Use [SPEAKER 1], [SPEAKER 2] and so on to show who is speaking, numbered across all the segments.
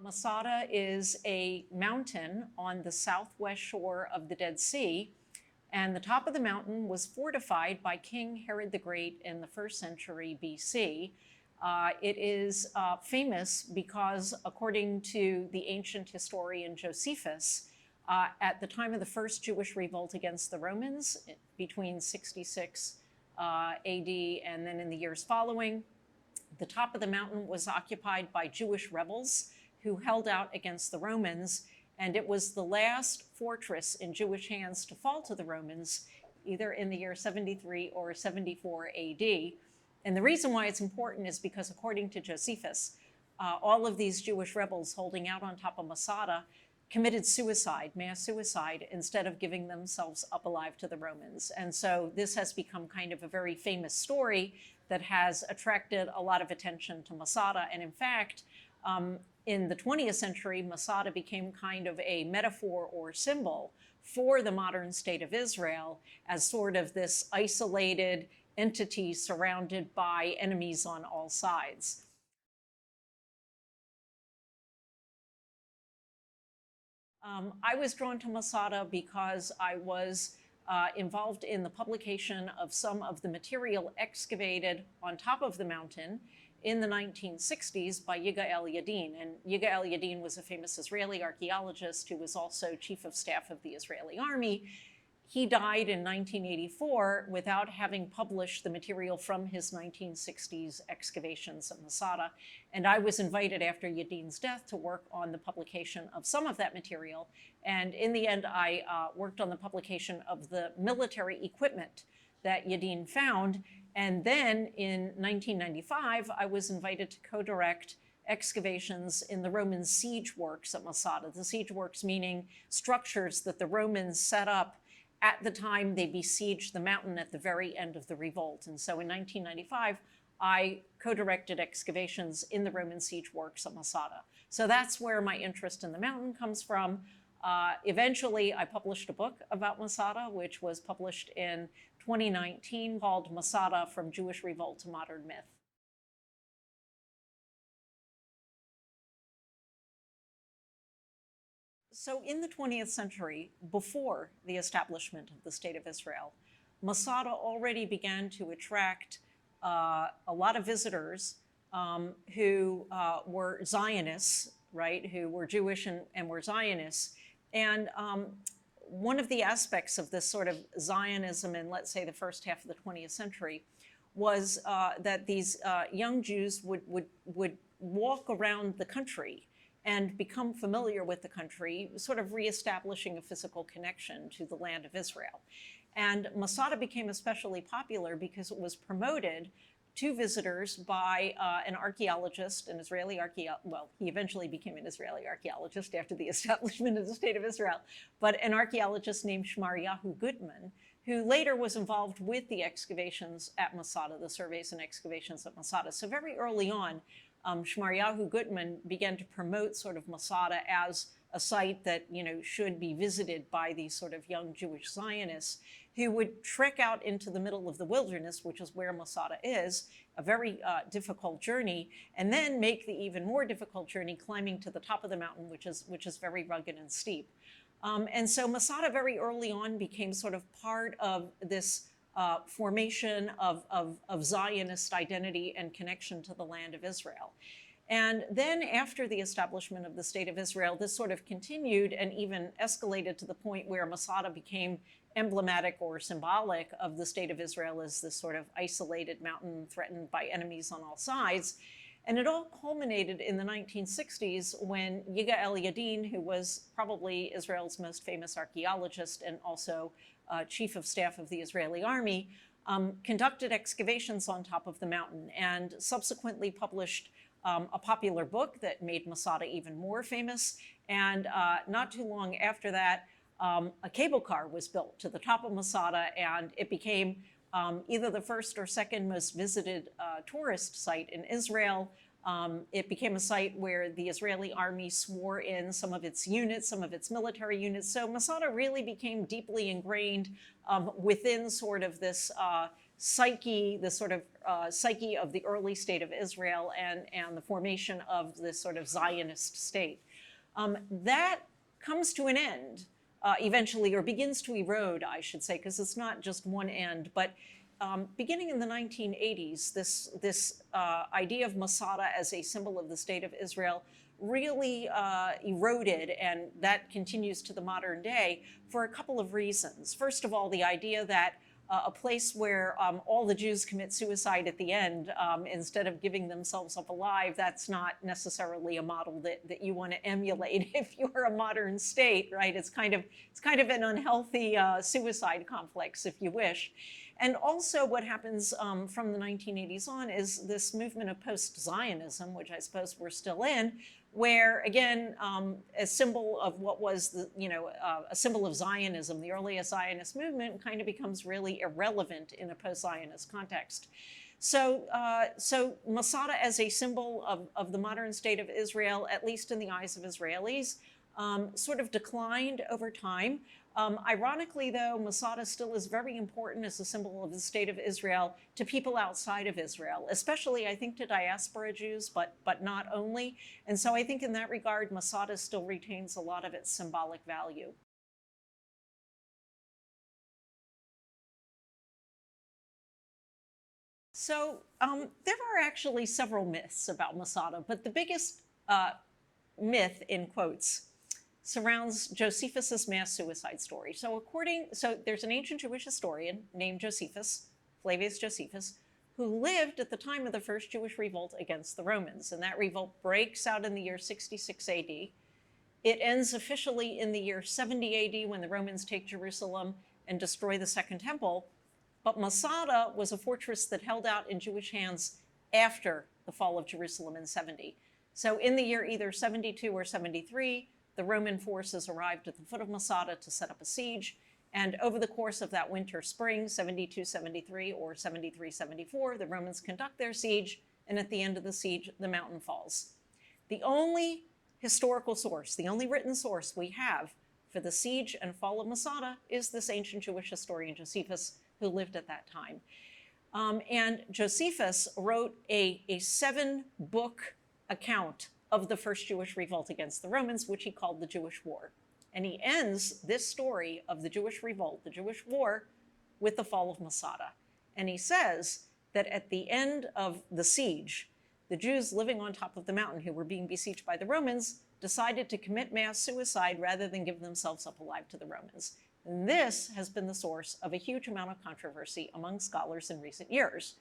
[SPEAKER 1] Masada is a mountain on the southwest shore of the Dead Sea, and the top of the mountain was fortified by King Herod the Great in the 1st century BC. It is famous because, according to the ancient historian Josephus, at the time of the first Jewish revolt against the Romans, between 66 AD and then in the years following, the top of the mountain was occupied by Jewish rebels who held out against the Romans, and it was the last fortress in Jewish hands to fall to the Romans, either in the year 73 or 74 AD. And the reason why it's important is because, according to Josephus, all of these Jewish rebels holding out on top of Masada committed suicide, mass suicide, instead of giving themselves up alive to the Romans. And so this has become kind of a very famous story that has attracted a lot of attention to Masada. And in fact, in the 20th century, Masada became kind of a metaphor or symbol for the modern state of Israel as sort of this isolated entity surrounded by enemies on all sides. I was drawn to Masada because I was involved in the publication of some of the material excavated on top of the mountain in the 1960s by Yigael Yadin. And Yigael Yadin was a famous Israeli archaeologist who was also chief of staff of the Israeli army. He died in 1984 without having published the material from his 1960s excavations at Masada. And I was invited after Yadin's death to work on the publication of some of that material. And in the end, I worked on the publication of the military equipment that Yadin found. And then in 1995, I was invited to co-direct excavations in the Roman siege works at Masada. The siege works meaning structures that the Romans set up at the time they besieged the mountain at the very end of the revolt. And so in 1995, I co-directed excavations in the Roman siege works at Masada. So that's where my interest in the mountain comes from. Eventually, I published a book about Masada, which was published in 2019, called Masada: From Jewish Revolt to Modern Myth. So in the 20th century, before the establishment of the State of Israel, Masada already began to attract a lot of visitors who were Zionists, right, who were Jewish and were Zionists. And one of the aspects of this sort of Zionism in, let's say, the first half of the 20th century was that these young Jews would walk around the country and become familiar with the country, sort of reestablishing a physical connection to the land of Israel. And Masada became especially popular because it was promoted to visitors by an archaeologist, an Israeli archaeologist. Well, he eventually became an Israeli archaeologist after the establishment of the State of Israel, but an archaeologist named Shmaryahu Gutman, who later was involved with the excavations at Masada, the surveys and excavations at Masada. So very early on, Shmaryahu Gutman began to promote sort of Masada as a site that, you know, should be visited by these sort of young Jewish Zionists who would trek out into the middle of the wilderness, which is where Masada is, a very difficult journey, and then make the even more difficult journey climbing to the top of the mountain, which is very rugged and steep. And so Masada very early on became sort of part of this formation of Zionist identity and connection to the land of Israel. And then after the establishment of the State of Israel, this sort of continued and even escalated to the point where Masada became emblematic or symbolic of the State of Israel as this sort of isolated mountain threatened by enemies on all sides. And it all culminated in the 1960s when Yigael Yadin, who was probably Israel's most famous archaeologist and also chief of staff of the Israeli army, conducted excavations on top of the mountain and subsequently published a popular book that made Masada even more famous. And not too long after that, a cable car was built to the top of Masada, and it became either the first or second most visited tourist site in Israel. It became a site where the Israeli army swore in some of its units, some of its military units. So Masada really became deeply ingrained within sort of this psyche, the sort of psyche of the early state of Israel and the formation of this sort of Zionist state. That comes to an end eventually, or begins to erode, I should say, because it's not just one end, but beginning in the 1980s, this idea of Masada as a symbol of the state of Israel really eroded, and that continues to the modern day for a couple of reasons. First of all, the idea that a place where all the Jews commit suicide at the end instead of giving themselves up alive, that's not necessarily a model that you want to emulate if you're a modern state, right? It's kind of an unhealthy suicide complex, if you wish. And also what happens from the 1980s on is this movement of post-Zionism, which I suppose we're still in, where, again, a symbol of what was, a symbol of Zionism, the earliest Zionist movement, kind of becomes really irrelevant in a post-Zionist context. So Masada as a symbol of the modern state of Israel, at least in the eyes of Israelis, sort of declined over time. Ironically, though, Masada still is very important as a symbol of the state of Israel to people outside of Israel, especially, I think, to diaspora Jews, but not only. And so I think in that regard, Masada still retains a lot of its symbolic value. So there are actually several myths about Masada, but the biggest myth, in quotes, surrounds Josephus's mass suicide story. So there's an ancient Jewish historian named Josephus, Flavius Josephus, who lived at the time of the first Jewish revolt against the Romans. And that revolt breaks out in the year 66 AD. It ends officially in the year 70 AD when the Romans take Jerusalem and destroy the Second Temple. But Masada was a fortress that held out in Jewish hands after the fall of Jerusalem in 70. So in the year either 72 or 73, the Roman forces arrived at the foot of Masada to set up a siege. And over the course of that winter spring, 72-73 or 73-74, the Romans conduct their siege. And at the end of the siege, the mountain falls. The only historical source, the only written source we have for the siege and fall of Masada is this ancient Jewish historian, Josephus, who lived at that time. And Josephus wrote a 7-book account of the first Jewish revolt against the Romans, which he called the Jewish War. And he ends this story of the Jewish revolt, the Jewish war, with the fall of Masada. And he says that at the end of the siege, the Jews living on top of the mountain who were being besieged by the Romans decided to commit mass suicide rather than give themselves up alive to the Romans. And this has been the source of a huge amount of controversy among scholars in recent years.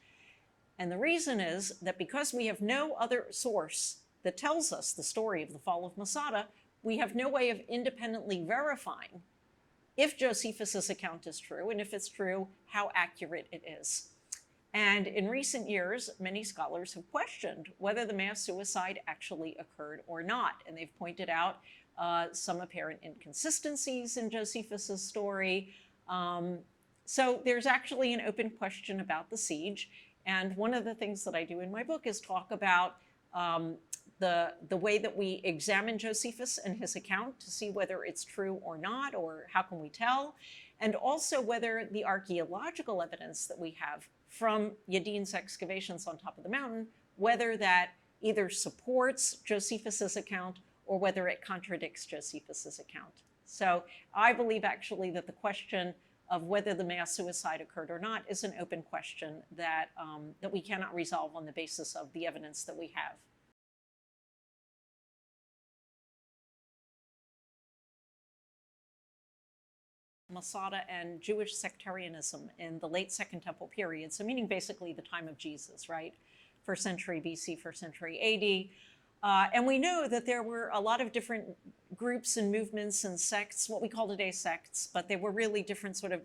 [SPEAKER 1] And the reason is that because we have no other source that tells us the story of the fall of Masada, we have no way of independently verifying if Josephus's account is true, and if it's true, how accurate it is. And in recent years, many scholars have questioned whether the mass suicide actually occurred or not. And they've pointed out some apparent inconsistencies in Josephus's story. So there's actually an open question about the siege. And one of the things that I do in my book is talk about the way that we examine Josephus and his account to see whether it's true or not, or how can we tell, and also whether the archaeological evidence that we have from Yadin's excavations on top of the mountain, whether that either supports Josephus's account or whether it contradicts Josephus's account. So I believe actually that the question of whether the mass suicide occurred or not is an open question that we cannot resolve on the basis of the evidence that we have. Masada and Jewish sectarianism in the late Second Temple period, so meaning basically the time of Jesus, right? First century BC, first century AD. And we know that there were a lot of different groups and movements and sects, what we call today sects, but they were really different sort of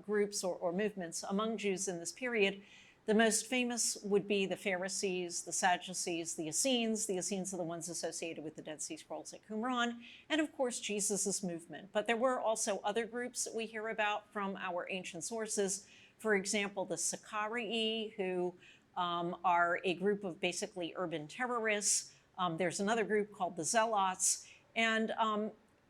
[SPEAKER 1] groups or movements among Jews in this period. The most famous would be the Pharisees, the Sadducees, the Essenes. The Essenes are the ones associated with the Dead Sea Scrolls at Qumran, and of course Jesus's movement. But there were also other groups that we hear about from our ancient sources. For example, the Sicarii, who are a group of basically urban terrorists. There's another group called the Zealots. And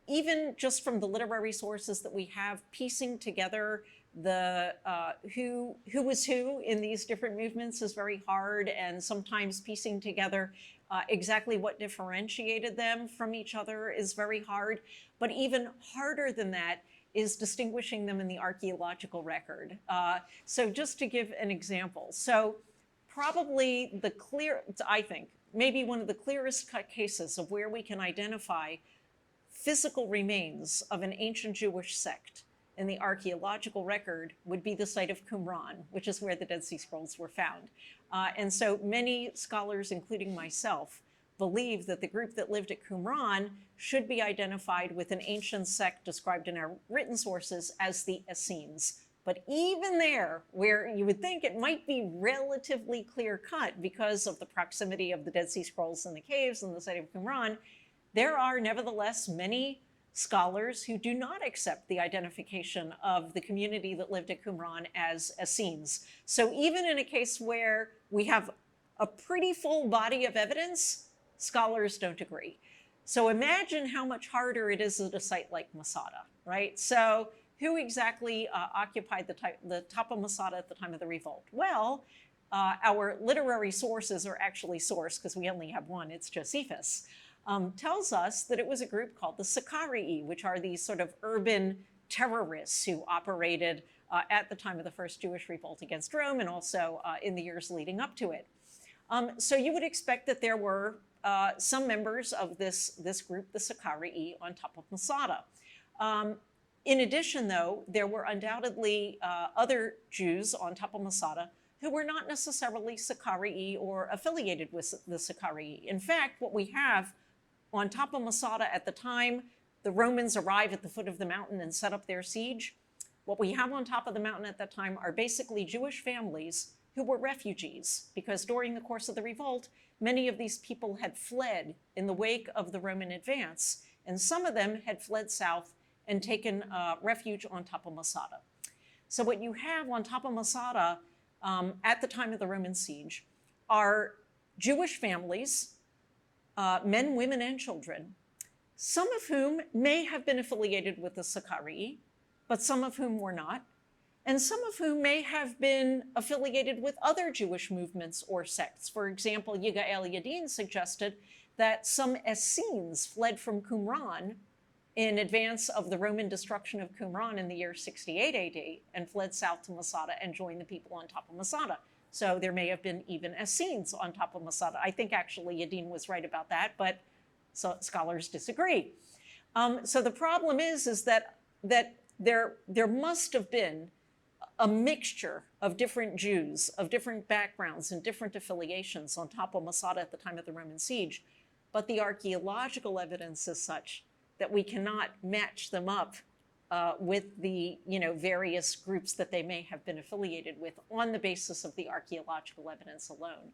[SPEAKER 1] even just from the literary sources that we have, piecing together who was who in these different movements is very hard, and sometimes piecing together exactly what differentiated them from each other is very hard. But even harder than that is distinguishing them in the archaeological record. So just to give an example, so probably I think, maybe one of the clearest cut cases of where we can identify physical remains of an ancient Jewish sect in the archaeological record would be the site of Qumran, which is where the Dead Sea Scrolls were found. And so many scholars, including myself, believe that the group that lived at Qumran should be identified with an ancient sect described in our written sources as the Essenes. But even there, where you would think it might be relatively clear-cut because of the proximity of the Dead Sea Scrolls and the caves and the site of Qumran, there are nevertheless many scholars who do not accept the identification of the community that lived at Qumran as Essenes. So even in a case where we have a pretty full body of evidence, scholars don't agree. So imagine how much harder it is at a site like Masada, right? So who exactly occupied the top of Masada at the time of the revolt? Well, our literary sources are actually sourced, because we only have one, it's Josephus, tells us that it was a group called the Sicarii, which are these sort of urban terrorists who operated at the time of the first Jewish revolt against Rome, and also in the years leading up to it. So you would expect that there were some members of this group, the Sicarii, on top of Masada. In addition, though, there were undoubtedly other Jews on top of Masada who were not necessarily Sicarii or affiliated with the Sicarii. In fact, what we have on top of Masada at the time the Romans arrive at the foot of the mountain and set up their siege, what we have on top of the mountain at that time are basically Jewish families who were refugees, because during the course of the revolt, many of these people had fled in the wake of the Roman advance, and some of them had fled south and taken refuge on top of Masada. So what you have on top of Masada at the time of the Roman siege are Jewish families, men, women, and children, some of whom may have been affiliated with the Sicarii, but some of whom were not, and some of whom may have been affiliated with other Jewish movements or sects. For example, Yigael Yadin suggested that some Essenes fled from Qumran in advance of the Roman destruction of Qumran in the year 68 AD and fled south to Masada and joined the people on top of Masada. So there may have been even Essenes on top of Masada. I think actually Yadin was right about that, but so scholars disagree. So the problem is that there must have been a mixture of different Jews, of different backgrounds and different affiliations on top of Masada at the time of the Roman siege. But the archaeological evidence is such that we cannot match them up with the various groups that they may have been affiliated with on the basis of the archaeological evidence alone.